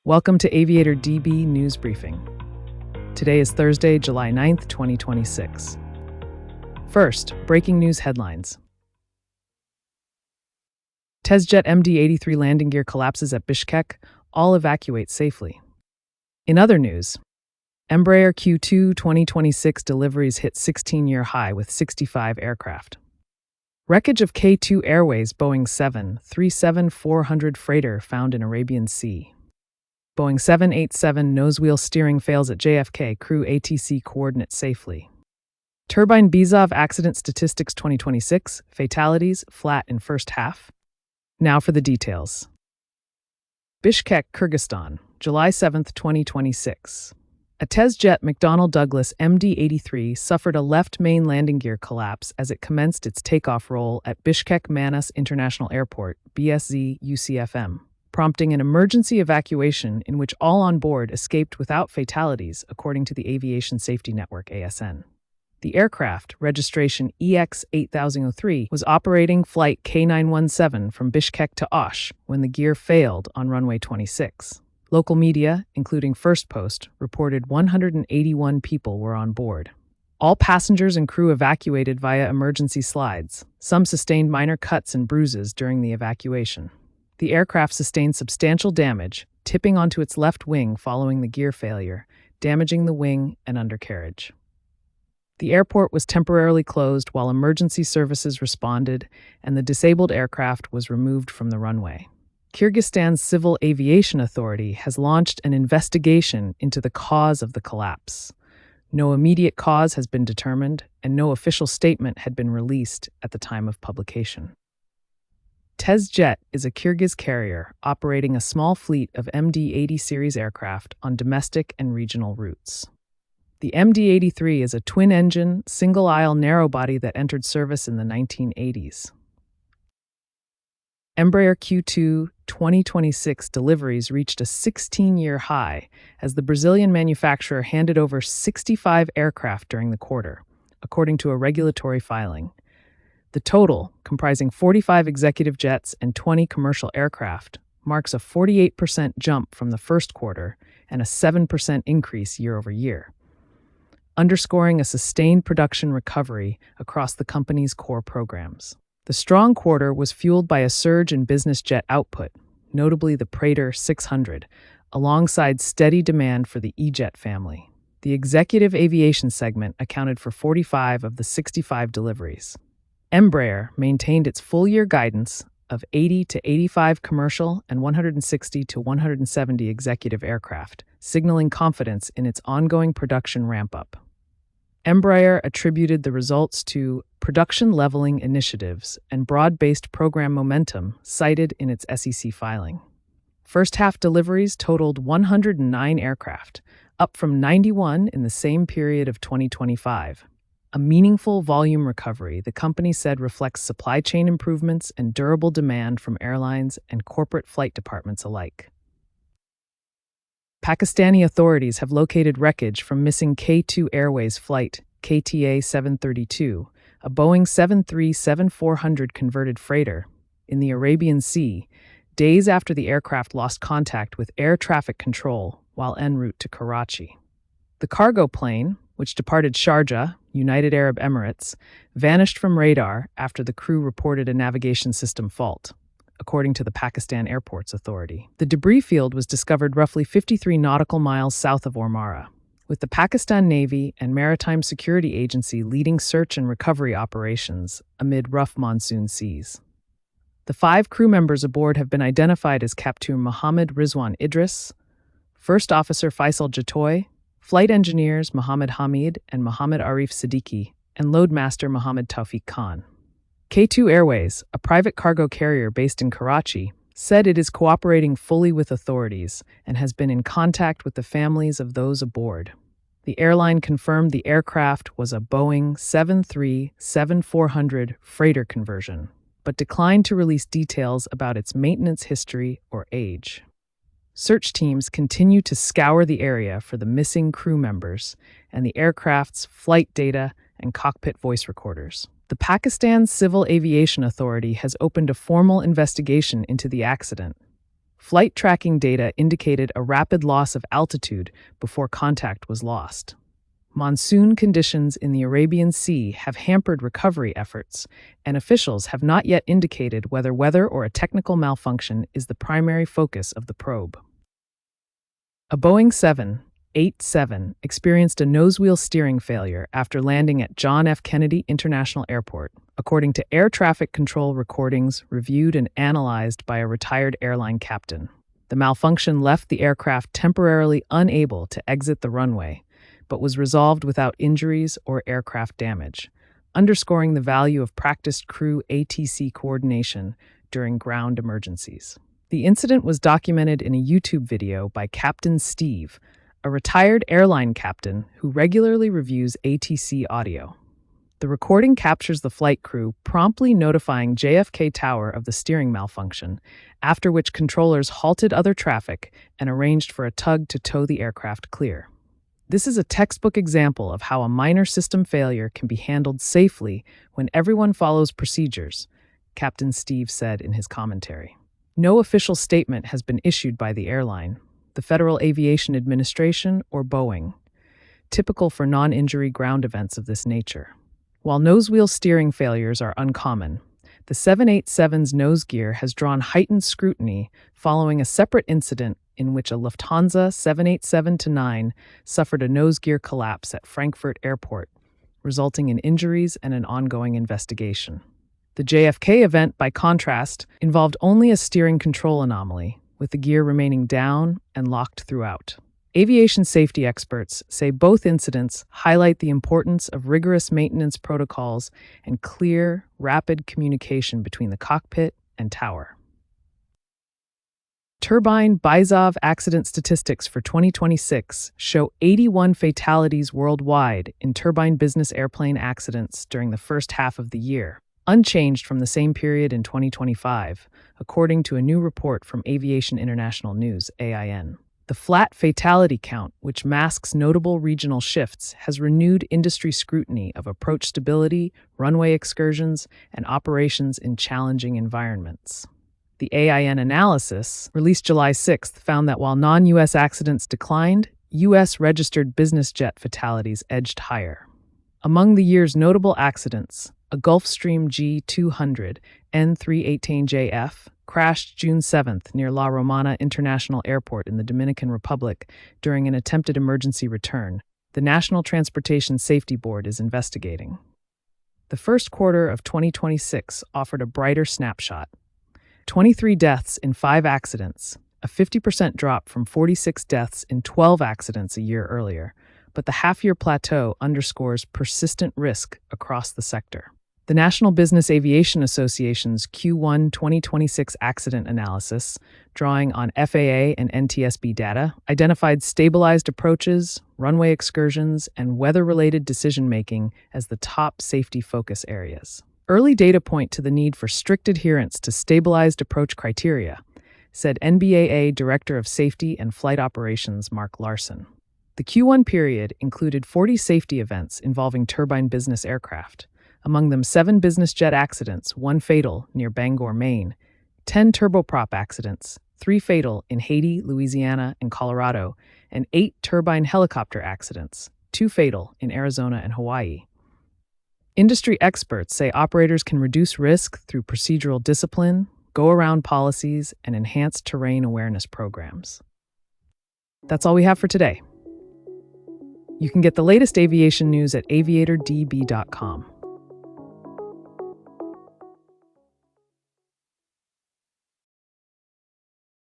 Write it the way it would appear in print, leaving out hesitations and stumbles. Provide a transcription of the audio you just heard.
Welcome to AviatorDB News Briefing. Today is Thursday, July 9th, 2026. First, breaking news headlines. TESJet MD-83 landing gear collapses at Bishkek. All evacuate safely. In other news, Embraer Q2 2026 deliveries hit 16-year high with 65 aircraft. Wreckage of K2 Airways Boeing 737-400 freighter found in Arabian Sea. Boeing 787 Nosewheel steering fails at JFK, crew ATC coordinate safely. Turbine Bizav accident statistics 2026, fatalities, flat in first half. Now for the details. Bishkek, Kyrgyzstan, July 7, 2026. A TESJet McDonnell Douglas MD-83 suffered a left main landing gear collapse as it commenced its takeoff roll at Bishkek Manas International Airport, BSZ UCFM, prompting an emergency evacuation in which all on board escaped without fatalities, according to the Aviation Safety Network (ASN). The aircraft, registration EX-8003, was operating flight K917 from Bishkek to Osh when the gear failed on runway 26. Local media, including First Post, reported 181 people were on board. All passengers and crew evacuated via emergency slides. Some sustained minor cuts and bruises during the evacuation. The aircraft sustained substantial damage, tipping onto its left wing following the gear failure, damaging the wing and undercarriage. The airport was temporarily closed while emergency services responded, and the disabled aircraft was removed from the runway. Kyrgyzstan's Civil Aviation Authority has launched an investigation into the cause of the collapse. No immediate cause has been determined, and no official statement had been released at the time of publication. TESJet is a Kyrgyz carrier operating a small fleet of MD-80 series aircraft on domestic and regional routes. The MD-83 is a twin-engine, single-aisle narrow-body that entered service in the 1980s. Embraer Q2 2026 deliveries reached a 16-year high as the Brazilian manufacturer handed over 65 aircraft during the quarter, according to a regulatory filing. The total, comprising 45 executive jets and 20 commercial aircraft, marks a 48% jump from the first quarter and a 7% increase year over year, underscoring a sustained production recovery across the company's core programs. The strong quarter was fueled by a surge in business jet output, notably the Praetor 600, alongside steady demand for the E-Jet family. The executive aviation segment accounted for 45 of the 65 deliveries. Embraer maintained its full-year guidance of 80 to 85 commercial and 160 to 170 executive aircraft, signaling confidence in its ongoing production ramp-up. Embraer attributed the results to production leveling initiatives and broad-based program momentum cited in its SEC filing. First-half deliveries totaled 109 aircraft, up from 91 in the same period of 2025. A meaningful volume recovery, the company said, reflects supply chain improvements and durable demand from airlines and corporate flight departments alike. Pakistani authorities have located wreckage from missing K2 Airways flight KTA 732, a Boeing 737-400 converted freighter, in the Arabian Sea, days after the aircraft lost contact with air traffic control while en route to Karachi. The cargo plane, which departed Sharjah, United Arab Emirates, vanished from radar after the crew reported a navigation system fault, according to the Pakistan Airports Authority. The debris field was discovered roughly 53 nautical miles south of Ormara, with the Pakistan Navy and Maritime Security Agency leading search and recovery operations amid rough monsoon seas. The 5 crew members aboard have been identified as Captain Mohammed Rizwan Idris, First Officer Faisal Jatoy, flight engineers Mohammed Hamid and Mohammed Arif Siddiqui, and loadmaster Mohammed Tawfiq Khan. K2 Airways, a private cargo carrier based in Karachi, said it is cooperating fully with authorities and has been in contact with the families of those aboard. The airline confirmed the aircraft was a Boeing 737-400 freighter conversion, but declined to release details about its maintenance history or age. Search teams continue to scour the area for the missing crew members and the aircraft's flight data and cockpit voice recorders. The Pakistan Civil Aviation Authority has opened a formal investigation into the accident, Flight tracking data indicated a rapid loss of altitude before contact was lost. Monsoon conditions in the Arabian Sea have hampered recovery efforts, and officials have not yet indicated whether weather or a technical malfunction is the primary focus of the probe. A Boeing 787 experienced a nosewheel steering failure after landing at John F. Kennedy International Airport, according to air traffic control recordings reviewed and analyzed by a retired airline captain. The malfunction left the aircraft temporarily unable to exit the runway, but was resolved without injuries or aircraft damage, underscoring the value of practiced crew ATC coordination during ground emergencies. The incident was documented in a YouTube video by Captain Steve, a retired airline captain who regularly reviews ATC audio. The recording captures the flight crew promptly notifying JFK Tower of the steering malfunction, after which controllers halted other traffic and arranged for a tug to tow the aircraft clear. This is a textbook example of how a minor system failure can be handled safely when everyone follows procedures, Captain Steve said in his commentary. No official statement has been issued by the airline, the Federal Aviation Administration, or Boeing, typical for non-injury ground events of this nature. While nosewheel steering failures are uncommon, the 787's nose gear has drawn heightened scrutiny following a separate incident in which a Lufthansa 787-9 suffered a nose gear collapse at Frankfurt Airport, resulting in injuries and an ongoing investigation. The JFK event, by contrast, involved only a steering control anomaly, with the gear remaining down and locked throughout. Aviation safety experts say both incidents highlight the importance of rigorous maintenance protocols and clear, rapid communication between the cockpit and tower. Turbine Bizav accident statistics for 2026 show 81 fatalities worldwide in turbine business airplane accidents during the first half of the year, unchanged from the same period in 2025, according to a new report from Aviation International News, AIN. The flat fatality count, which masks notable regional shifts, has renewed industry scrutiny of approach stability, runway excursions, and operations in challenging environments. The AIN analysis, released July 6th, found that while non-U.S. accidents declined, U.S. registered business jet fatalities edged higher. Among the year's notable accidents, a Gulfstream G200 N318JF crashed June 7th near La Romana International Airport in the Dominican Republic during an attempted emergency return. The National Transportation Safety Board is investigating. The first quarter of 2026 offered a brighter snapshot. 23 deaths in 5 accidents, a 50% drop from 46 deaths in 12 accidents a year earlier, but the half-year plateau underscores persistent risk across the sector. The National Business Aviation Association's Q1 2026 accident analysis, drawing on FAA and NTSB data, identified stabilized approaches, runway excursions, and weather-related decision-making as the top safety focus areas. Early data point to the need for strict adherence to stabilized approach criteria, said NBAA Director of Safety and Flight Operations Mark Larson. The Q1 period included 40 safety events involving turbine business aircraft, among them 7 business jet accidents, 1 fatal near Bangor, Maine, 10 turboprop accidents, 3 fatal in Haiti, Louisiana, and Colorado, and 8 turbine helicopter accidents, 2 fatal in Arizona and Hawaii. Industry experts say operators can reduce risk through procedural discipline, go-around policies, and enhanced terrain awareness programs. That's all we have for today. You can get the latest aviation news at aviatordb.com.